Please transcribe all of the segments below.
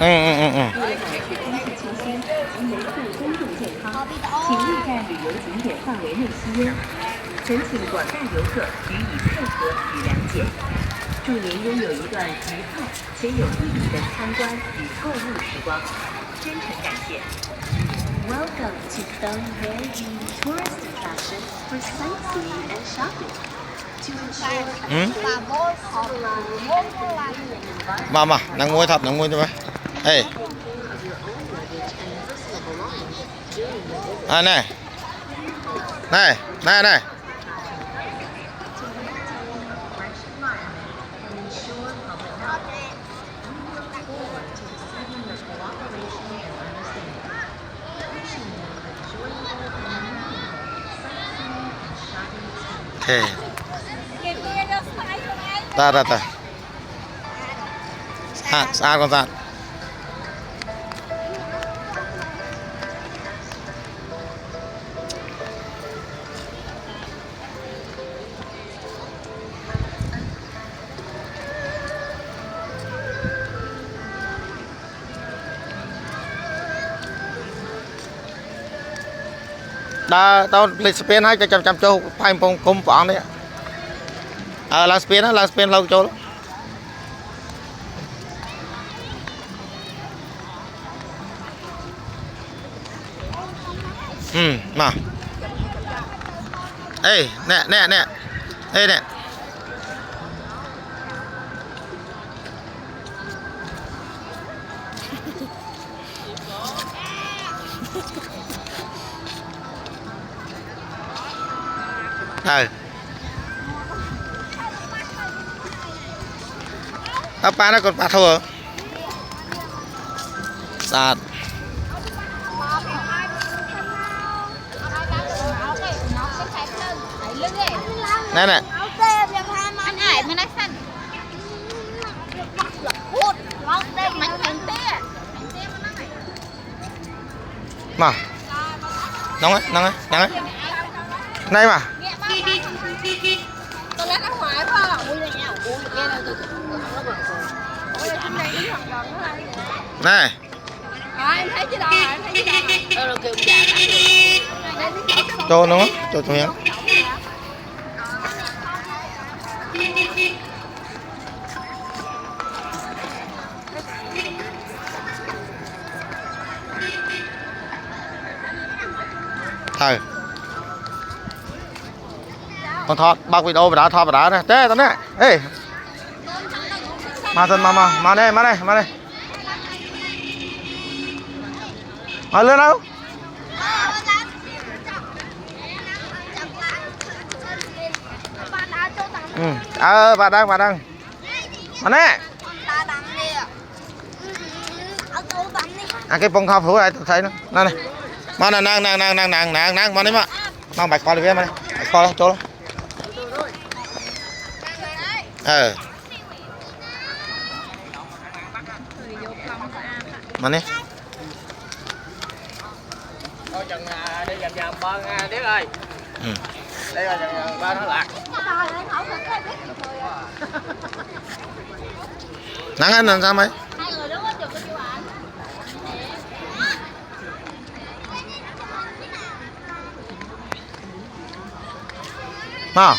请勿在旅游景点范围内吸烟。恳请广大游客予以配合与谅解。祝您拥有一段愉快且有意义的参观与购物时光，真诚感谢。Welcome to Donghae Tourist Attraction for sightseeing and shopping. To ensure mà nàng mua thật nàng mua cho mày. Ê. À này. Này, này này. Okay. Ta. Sao con ta? Tao lên spin hay cho chăm châu phải phong công phỏng đấy. Là spin lâu châu. Mà. Ê, nè. Ê nè. Apa nó còn phạt thôi. Sạt. Này nè. Mà. Nóng ấy. Đây mà. Này. Em thấy chứ đâu, em thấy chứ đâu. Cho nó, cho miếng. Thôi. Con thọt bác video vào đá này. Thế tao nè. Ê. Mà đây. Mà lên đâu? Bà đang. Mà nè. Cái bông khóc hữu này tôi thấy nó. Này. Mà nàng mà đấy mà. Mang bạch kho đi về mà đây. Bạch kho đó, chỗ đó. Mà nè. Đi vòng bên Điếc ơi. Đây là vòng bên nó lạc. Nắng anh làm sao mấy? Mà.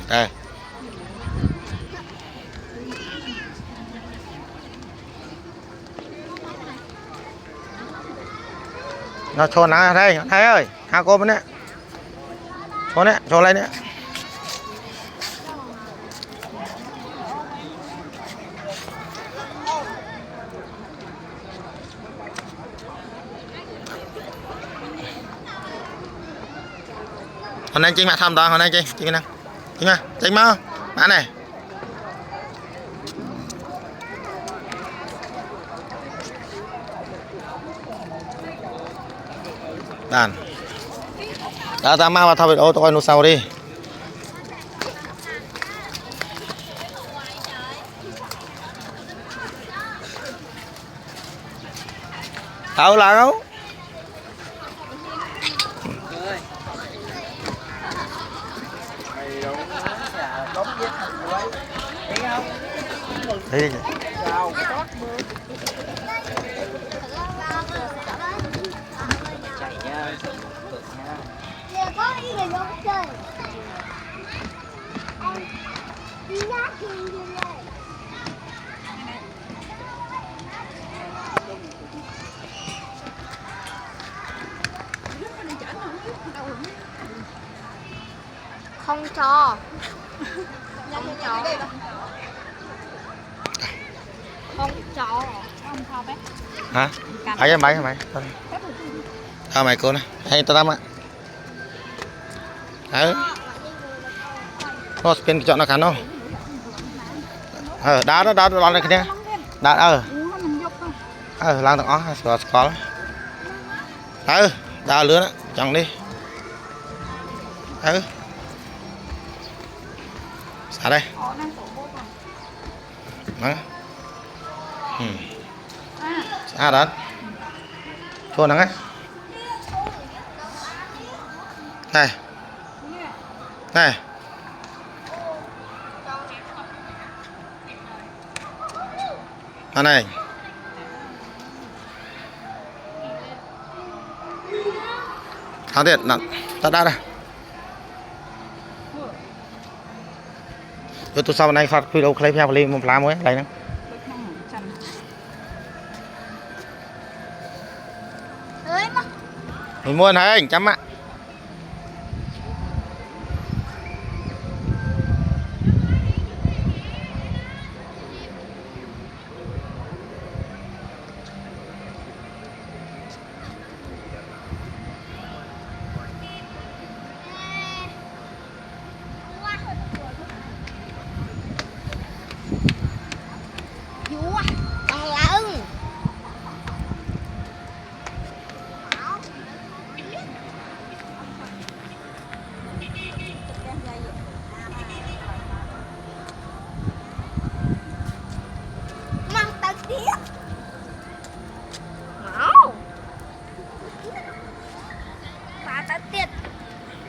Đây. Nó cho nắng đây, thấy ơi, hai cô bên đấy. Cho lên đấy. Hôm nay chính mà thăm đó, hôm nay chính cái năng. Chính mà bạn này. Đàn. Đã ta mang vào thao video tôi nó sau đi. Tao là đâu? Đóng với quay. Thấy không? Thấy Sao? Chạy nha. Cực nha. Giờ có ý gì không chơi? Đi nhá thì đi này. Không cho. Không cho. Không cho. Không cho bé. hả? Ai cho mày mày? Mày cô này. Hay tao á. Nó spin chọn nó khán không? Đá đó đón này kia. Đá làm thằng ó có. Đá lứa đó, chẳng đi. Xả đây. Đó. Xả đó. Chua nắng ấy. Này. Này. Này. Thằng thiệt nặng. Ta đã đây. Tôi sau này phát video clip nha, một làm mới đây nè. Mình mua này anh chấm ạ.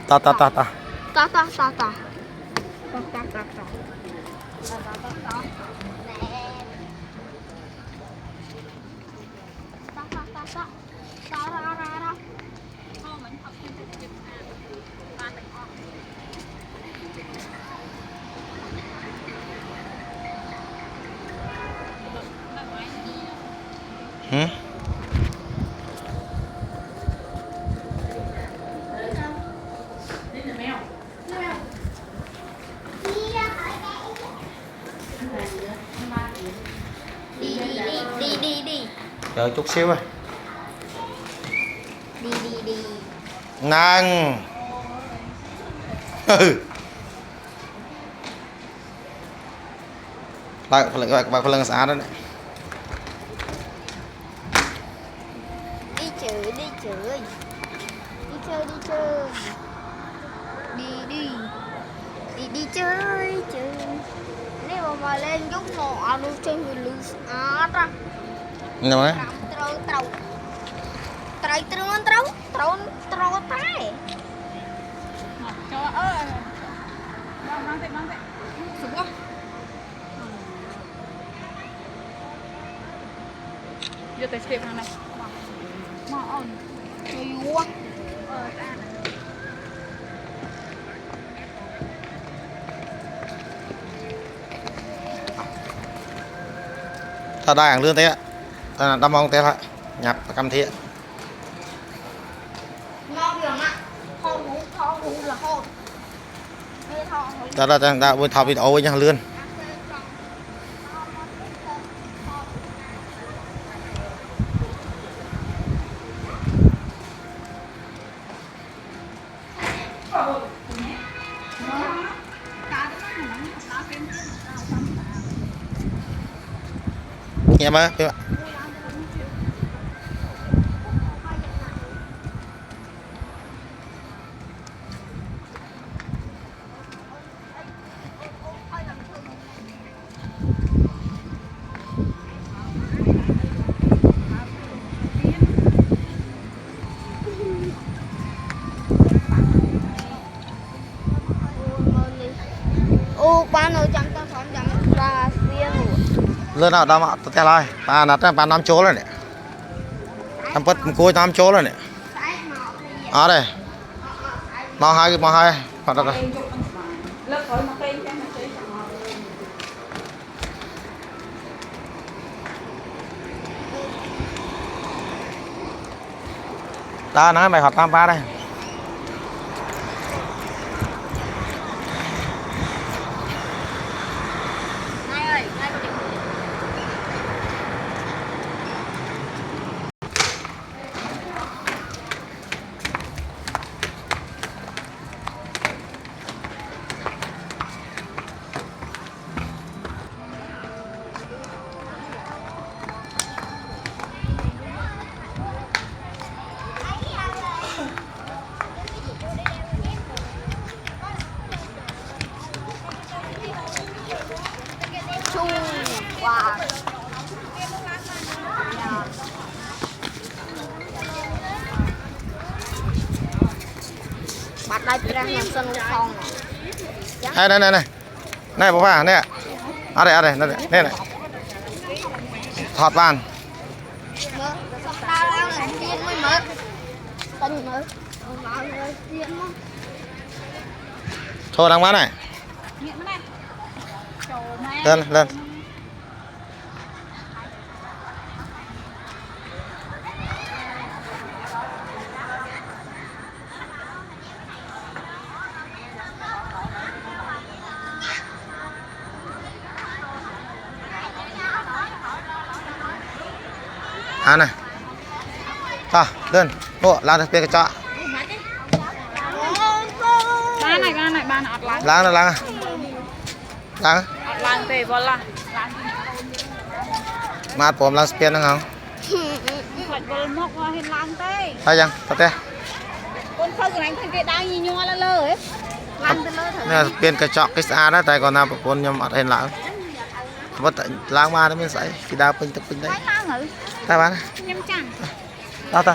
Ta. Đi. Chờ chút xíu ơi. Đi. Ngang. Lại bạn lần xã đó này. Đi chơi. Đi chơi. Đi chơi. Nếu mà lên giúp mò luôn trên người lư á ra. Nhưng mà Trâu tay. Cho mang tay. Sụp quá. Giờ tới step này. Mà on. Trời quá. ta đa hàng lương thế ạ. Ta đâm mong thế thôi. Nhập cầm thị. Ngon được ạ. Không ngủ là hôn. Ta buổi thảo video với nhau lươn. Nghe mà, Ô, ba nơi chăm tao sống chăm ba viên rồi. Lên nào đâm té lại bà nát bà nắm chỗ rồi nè làm bớt cối nắm chỗ rồi nè ở đây mau hai hoặc là đó nói mày học tam ba đây Này ơi, này có điểm. Chu, wow. Bắt đây phải làm sân không này này bố bà nè ở đây nè thọt bàn mơ tao đang là tiên mới mơ tân mơ vào rồi tiên mơ thôi đang bán này lên này ta lên bộ làm được cái chợ Ba này ọt láng.ล้าง ọt láng về vào là. มาดผมล้างสเปียนนะครับ Lại vào mốc vào hình láng tê. ไปยังตัดเต้ Con khơi của anh cái đang nhìn nhua là lơ ấy. Láng từ lơ thật. เนี่ยสเปียนกระจอกกิสอานะแต่ก่อนนะผมยังอัดเห็นหลังว่าล้างมาแล้วมันใส่กีดาปึ้งตะปึ้งได้ Láng láng hử? ได้ปะ Nhâm chẳng. ต่อ